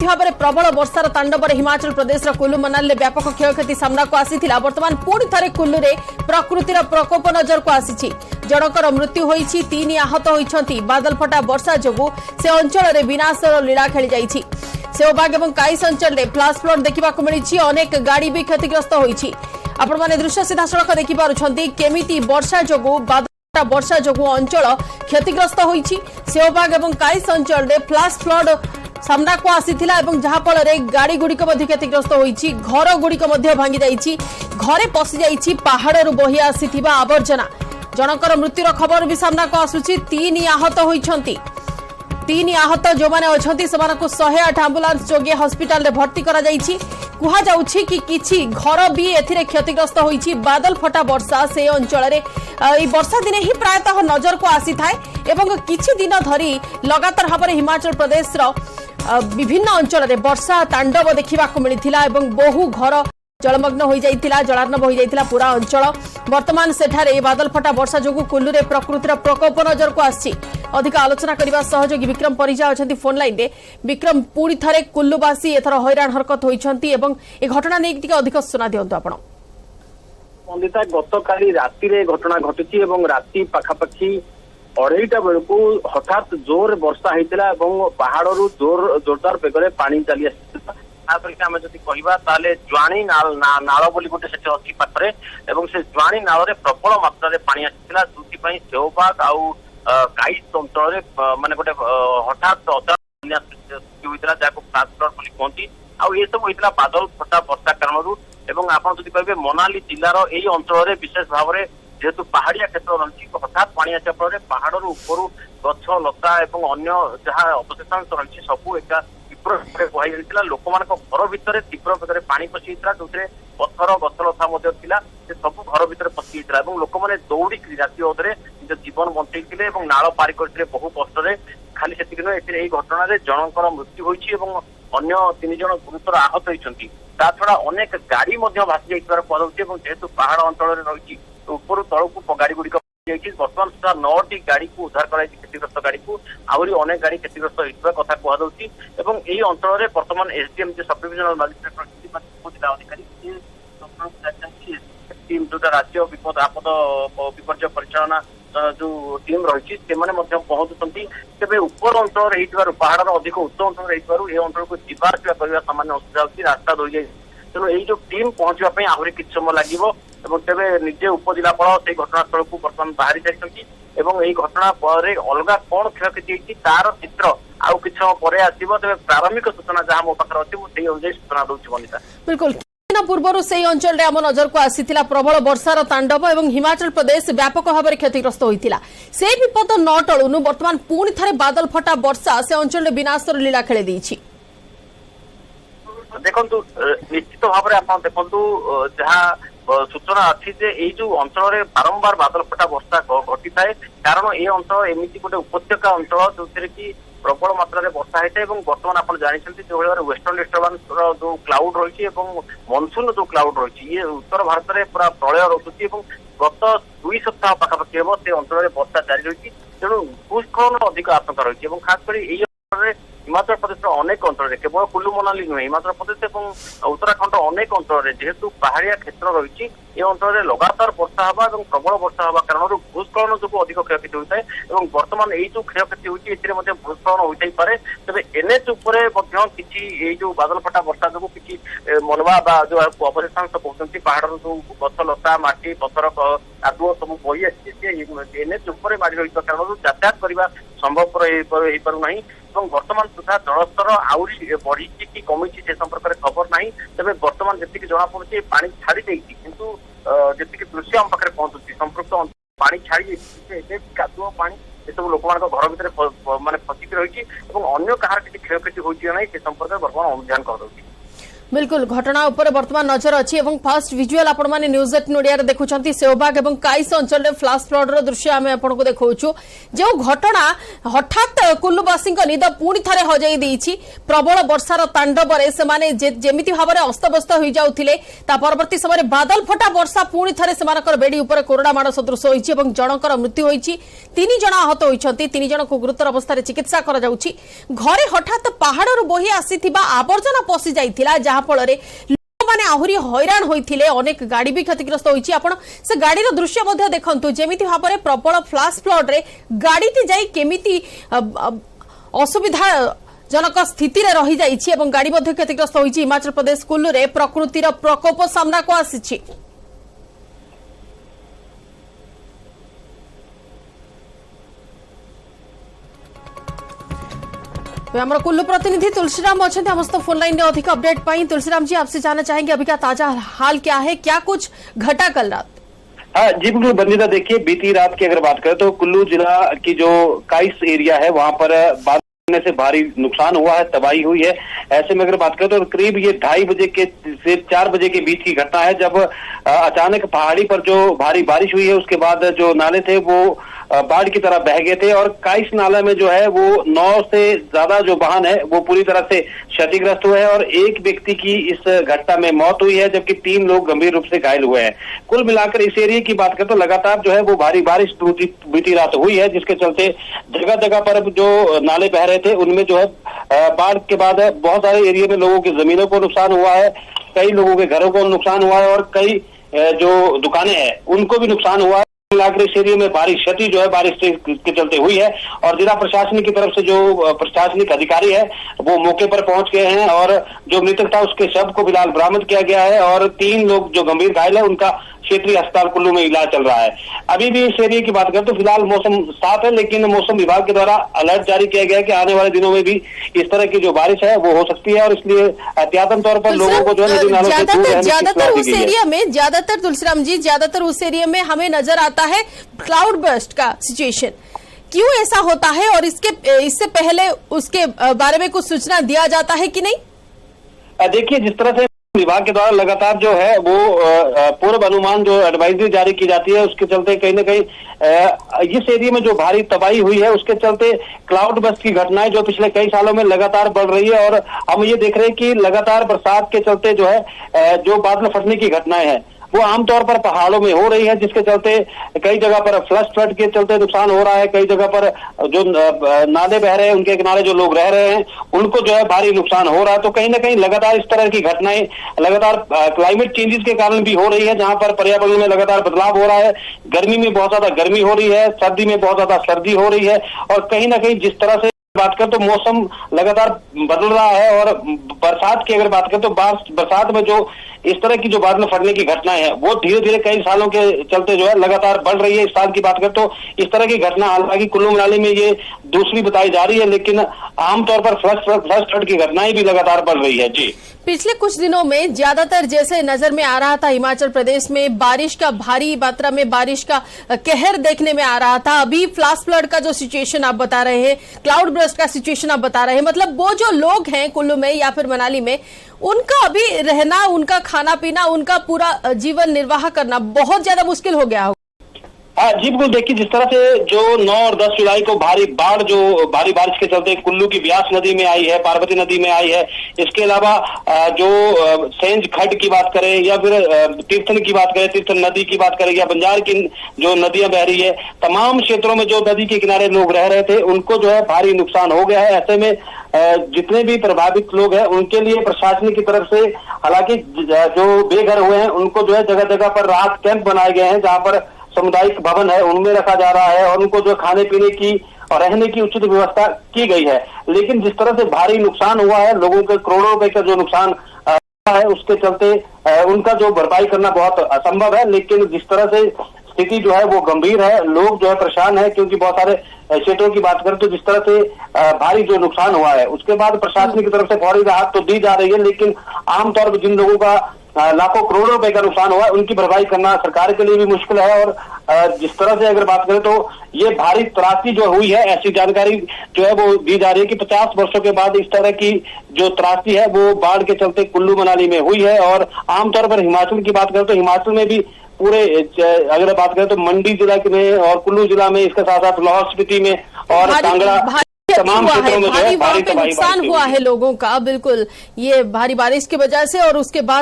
भाव में प्रबल वर्षार तांडव हिमाचल प्रदेश कुल्लू मनाली व्यापक क्षयक्षति सामना को आसीथिला। वर्तमान पुणी थे कुल्लू रे प्रकृतिर प्रकोप नजर को आसी। जनकर मृत्यु होईछि, 3 आहत होइछंती। बादल फटा वर्षा जोगु से अंचल रे विनाशर लीला खेली जाइछि। सेवबाग और काईस अंचल में फ्लाश फ्लड देखा मिली। अनेक गाड़ी भी क्षतिग्रस्त होईछि। आपण माने दृश्य सीधासड़क देखि पारुछंती केमिति वर्षा जोगु बादल वर्षा जोगु अंचल क्षतिग्रस्त होईछि। सेवबाग और काईस अंचल में फ्लाश फ्लड सामना को आसीथिला एवं जहाँ फल गाड़ी गुड़िक क्षतिग्रस्त होईछि। घर गुड़िक भांगी जाइछि। घरे पशि जाइछि पहाड़रू बही आसीथिबा आवर्जना। जनकर मृत्युर खबर भी सामना को आसुछि। 3 आहत होइछंती। 3 आहत जो माने अछंती सेमानकु 108 एम्बुलेंस जोगे हॉस्पिटल रे भर्ती करा जाइछि। कुहा जाउछि कि किछि घर भी एथिरे क्षतिग्रस्त होइछि। बादल फटा वर्षा से अंचल रे ए वर्षा दिने ही प्रायतः नजर को आसी थाए एवं किछि दिन धरी लगातार भाव में हिमाचल प्रदेश रो विभिन्न अंचल में वर्षा तांडव देखा मिलता एवं बहु घर जलमग्न हो जाइतिला, जलार्णव हो जाइतिला पूरा अंचल। वर्तमान सेठारे बादल फटा वर्षा जोगु कुल्लू रे प्रकृतिर प्रकोप नजर को आछि। अधिक आलोचना करबा सहयोगी विक्रम परिजा अछंती फोन लाइन रे। विक्रम, पूरी थरे कुल्लूवासी एथर हैरान हरकत होइछंती एवं ए घटना नै टिके अधिक सुना दियंतु आपण। पंडिता गतकाली राति रे घटना घटिछि एवं राति पाखापाखि 2:30 बेलू हठात जोर वर्षा होता पहाड़ू जोरदार बेगर पानी चली आसा। आम जदि कहवा ज्वाणी नाल बोली गोटे से अच्छी पाखे से ज्वाणी नाल प्रबल मात्रा पानी आसाला। जो सेवबाग आउ काईस अंचल माने गोटे हठात अचानक होता जहाँ फ्लाश फ्लड बोली कहती। आउ ये सब होता बादल फटा वर्षा कारण। एवं आप कहे मनाली जिलार यही अंचल विशेष भाव में जेहेतु पहाड़िया क्षेत्र रही हठात पानी आसा फल पहाड़ ऊपर गछ लता और अन्य जहाँ अवशेषांश रही सबू एक तीव्र बहाई जाता। लोक मान घर भितर तीव्र बेगर पानी पशि जो पत्थर गछ लता सब घर भितर पशि लोक मैंने दौड़ी राति अधे निज जीवन बंचते नाल पारि करते बहु कष्ट। खाली से घटना जनकर मृत्यु होती अन्य 3 जन गुरुतर आहत होती। छड़ा अनेक गाड़ी भासी जाइए कहु। जेहेतु पहाड़ अंचल रही ऊपर तलू गाड़ी गुड़िक बर्तमान सुधा 9टी गाड़ी को उद्धार कर क्षतिग्रस्त गाड़ी को आहरी अनेक गाड़ी क्षतिग्रस्त होता कथा कहु। यही अंचल में बर्तमान एसडीएम जो सब डिविजनल मजिस्ट्रेट जिला अधिकारी टीम जो राज्य विपद आपद विपर्य परिचालना जो टीम रही पहुंचुंट। तेज उपर अंचल पहाड़ अधिक उच्च अंचल ये अंचल को जीवा करने सामान्य असुविधा होती। रास्ता धोई जाए तेणु यही जो टीम पहुंचापी आहरी कि समय लगे। तेज निजे उपजिलापाल से घटनास्थल को बर्तमान बाहरी सारी यही घटना पर अलग कौन क्षयक्षति होती तार चित्र आउ कि समय पर आसो। तेज प्रारंभिक सूचना जहाँ मो पाखे अच्छी मुझे अनुसार सूचना दूसरी बनिता। बिल्कुल पूर्व से अंचल में आम नजर को आसीथिला प्रबल वर्षार तांडव एवं हिमाचल प्रदेश व्यापक भाव में क्षतिग्रस्त होता। से विपद न टलुनु वर्तमान पुणी थे बादल फटा वर्षा से अंचल में विनाशर लीला खेली देछि। देखु निश्चित भाव में आप देखु जहाँ सूचना अच्छी ये जो अंचल में बारंबार बादल फटा वर्षा घटी थाए कारण ये अंचल एमती गोटे उपत्यका अंचल जो कि प्रबल मात्रा वर्षा होता है। बर्तमान आप जानते जो भाव वेस्टर्न डिस्टर्बांस जो क्लाउड रही है मनसून जो क्लाउड रही है उत्तर भारत में पूरा प्रलय रखुच्छी। गत 2 सप्ताह पाखापाखि हम से अंचल में वर्षा जारी रही तेणु भूस्खलन अधिक आशंका रही है। खास कर हिमाचल प्रदेश अनेक अंचल केवल कुल्लू मनाली नुहे हिमाचल प्रदेश और उत्तराखंड अनेक अंचल जेहेतु पहाड़िया क्षेत्र रही ये अंचल में लगातार वर्षा हवा और प्रबल वर्षा हवा कारण भूस्खलन जो अधिक क्षयक्षति होता है। बर्तमान यही जो क्षयक्षति होती है भूस्खलन होता ही पारे। तेज एनएच कि जो बादल फटा वर्षा जो कि मनवा जो अवशेषांश कहते पहाड़ जो गछ लता माटी पत्थर कादुआ सब बही आसी एनएच माड़ी रही कारण यातायात करने संभवपर हो पारना। बर्तमान सुधा जलस्तर आहरी बढ़ी कि कमी से संपर्क में खबर ना। तेज बर्तमान जी जना पड़ी पानी छाड़ी देती किंतु जी दृश्य आम पाखे पहुंचुची संपृक्त पानी छाड़ी कादुआ पानी ये सब लोक घर भर मानने फसिक रही अन्य कहार किसी क्षयक्षति होती ना से संपर्क में बर्तमान अनुधान कर। बिल्कुल घटना उपर वर्तमान नजर अच्छी एवं फास्ट विजुअल आपण माने न्यूज 18 ओडिया रे देखुछंती सेवबाग एवं काइस अंचल रे फ्लैश फ्लड रो दृश्य आमे आपण को देखौछु जो घटना हठात कुल्लुवासी निद पुणी थरे हजाई देइछि प्रबल वर्षार तांडव रे से माने जेमिति भाबरे अस्तव्यस्त होई जाउथिले ता परवर्ती समय बादल फटा वर्षा पुणी थरे सेमानकर बेडी उपर कोरडा माड़ सदृश होइछि एवं जनकर मृत्यु होइछि 3 जण आहत होइछंती 3 जण को गुरुतर अवस्था रे चिकित्सा करा जाउछि घरे हठात पहाड़रू बोही आसीथिबा आवर्जना पसी जाइथिला जहा फଳରେ लोकमाने आहुरी हैरान होइथिले अनेक गाड़ी भी क्षतिग्रस्त होइछि आपण से गाड़ीर दृश्य मध्ये देखंतु जेमिति भाबरे प्रबल फ्लैश फ्लड रे गाड़ीटी जाई केमिति असुविधा जनक स्थिति रे रही जाइछि एवं गाड़ी मध्ये क्षतिग्रस्त होइछि हिमाचल प्रदेश कुल्लू रे प्रकृतिर प्रकोप सामना को आसीछि। तो हमारा कुल्लू प्रतिनिधि तुलसीराम अच्छा समस्त फोन लाइन में अधिक अपडेट पाई। तुलसीराम जी आपसे जानना चाहेंगे अभी का ताजा हाल क्या है, क्या कुछ घटा कल रात? हाँ जी बिल्कुल बंदिता, देखिए बीती रात की अगर बात करें तो कुल्लू जिला की जो काइस एरिया है वहां पर बारिश से भारी नुकसान हुआ है, तबाही हुई है। ऐसे में अगर बात करें तो करीब ये 2:30 बजे के से 4 बजे के बीच की घटना है जब अचानक पहाड़ी पर जो भारी बारिश हुई है उसके बाद जो नाले थे वो बाढ़ की तरह बह गए थे और काइस नाला में जो है वो 9 से ज्यादा जो वाहन है वो पूरी तरह से क्षतिग्रस्त हुए हैं और एक व्यक्ति की इस घटना में मौत हुई है जबकि 3 लोग गंभीर रूप से घायल हुए हैं। कुल मिलाकर इस एरिया की बात करें तो लगातार जो है वो भारी बारिश बीती रात हुई है जिसके चलते जगह जगह पर जो नाले बह रहे थे उनमें जो है बाढ़ के बाद बहुत सारे एरिया में लोगों की जमीनों को नुकसान हुआ है, कई लोगों के घरों को नुकसान हुआ है और कई जो दुकानें हैं उनको भी नुकसान हुआ है। मिलाकर इस एरिया में बारिश क्षति जो है बारिश के चलते हुई है और जिला प्रशासन की तरफ से जो प्रशासनिक अधिकारी है वो मौके पर पहुंच गए हैं और जो मृतक था उसके शव को फिलहाल बरामद किया गया है और 3 लोग जो गंभीर घायल है उनका क्षेत्रीय अस्पताल कुल्लू में इलाज चल रहा है। अभी भी इस एरिया की बात करें तो फिलहाल मौसम साफ है लेकिन मौसम विभाग के द्वारा अलर्ट जारी किया गया है कि आने वाले दिनों में भी इस तरह की जो बारिश है वो हो सकती है और इसलिए एहतियातन तौर पर लोगों को जो है नदी नालों से दूर रहने की ज्यादातर उस एरिया में तुलसीराम जी ज्यादातर उस एरिया में हमें नजर आता है क्लाउड बर्स्ट का सिचुएशन, क्यों ऐसा होता है और इससे पहले उसके बारे में कुछ सूचना दिया जाता है कि नहीं? देखिए जिस तरह से विभाग के द्वारा लगातार जो है वो पूर्व अनुमान जो एडवाइजरी जारी की जाती है उसके चलते कहीं ना कहीं इस एरिया में जो भारी तबाही हुई है उसके चलते क्लाउड बस्ट की घटनाएं जो पिछले कई सालों में लगातार बढ़ रही है और हम ये देख रहे हैं कि लगातार बरसात के चलते जो है जो बादल फटने की घटनाएं हैं वो आमतौर पर पहाड़ों में हो रही है जिसके चलते कई जगह पर फ्लश फ्लड के चलते नुकसान हो रहा है, कई जगह पर जो नाले बह रहे हैं उनके किनारे जो लोग रह रहे हैं उनको जो है भारी नुकसान हो रहा है। तो कहीं ना कहीं लगातार इस तरह की घटनाएं लगातार क्लाइमेट चेंजेस के कारण भी हो रही है जहां पर पर्यावरण में लगातार बदलाव हो रहा है, गर्मी में बहुत ज्यादा गर्मी हो रही है, सर्दी में बहुत ज्यादा सर्दी हो रही है और कहीं ना कहीं जिस तरह से बात करें तो मौसम लगातार बदल रहा है और बरसात की अगर बात करें तो बरसात में जो इस तरह की जो बादल फटने की घटनाएं हैं वो धीरे धीरे कई सालों के चलते जो है लगातार बढ़ रही है। इस साल की बात करें तो इस तरह की घटना हालांकि कुल्लू मनाली में ये दूसरी बताई जा रही है लेकिन आमतौर पर फ्लश फ्लड की घटनाएं भी लगातार बढ़ रही है। जी पिछले कुछ दिनों में ज्यादातर जैसे नजर में आ रहा था हिमाचल प्रदेश में बारिश का भारी मात्रा में बारिश का कहर देखने में आ रहा था, अभी फ्लैश फ्लड का जो सिचुएशन आप बता रहे हैं, क्लाउड बर्स्ट का सिचुएशन आप बता रहे हैं, मतलब वो जो लोग हैं कुल्लू में या फिर मनाली में उनका अभी रहना, उनका खाना पीना, उनका पूरा जीवन निर्वाह करना बहुत ज्यादा मुश्किल हो गया होगा। हाँ जी बिल्कुल, देखिए जिस तरह से जो 9 और 10 जुलाई को भारी बारिश के चलते कुल्लू की ब्यास नदी में आई है, पार्वती नदी में आई है, इसके अलावा जो सेंज खड्ड की बात करें या फिर तीर्थन की बात करें, तीर्थन नदी की बात करें या बंजार की जो नदियां बह रही है, तमाम क्षेत्रों में जो नदी के किनारे लोग रह रहे थे उनको जो है भारी नुकसान हो गया है। ऐसे में जितने भी प्रभावित लोग हैं उनके लिए प्रशासन की तरफ से हालांकि जो बेघर हुए हैं उनको जो है जगह जगह पर राहत कैंप बनाए गए हैं जहां पर सामुदायिक भवन है उनमें रखा जा रहा है और उनको जो खाने पीने की और रहने की उचित व्यवस्था की गई है। लेकिन जिस तरह से भारी नुकसान हुआ है, लोगों के करोड़ों रुपए का जो नुकसान है उसके चलते उनका जो भरपाई करना बहुत असंभव है। लेकिन जिस तरह से स्थिति जो है वो गंभीर है, लोग जो है परेशान है क्योंकि बहुत सारे क्षेत्रों की बात करें तो जिस तरह से भारी जो नुकसान हुआ है उसके बाद प्रशासन की तरफ से फौरी राहत तो दी जा रही है लेकिन आमतौर पर जिन लोगों का लाखों करोड़ों रुपए का नुकसान हुआ है, उनकी भरपाई करना सरकार के लिए भी मुश्किल है। और जिस तरह से अगर बात करें तो ये भारी त्रासदी जो हुई है, ऐसी जानकारी जो है वो दी जा रही है कि 50 वर्षों के बाद इस तरह की जो त्रासदी है वो बाढ़ के चलते कुल्लू मनाली में हुई है। और आमतौर पर हिमाचल की बात करें तो हिमाचल में भी पूरे अगर बात करें तो मंडी जिला में और कुल्लू जिला में, इसके साथ साथ लाहौल स्पीति में और कांगड़ा तमाम क्षेत्रों में जो है भारी नुकसान हुआ है लोगों का। बिल्कुल, ये भारी बारिश की वजह से और उसके बाद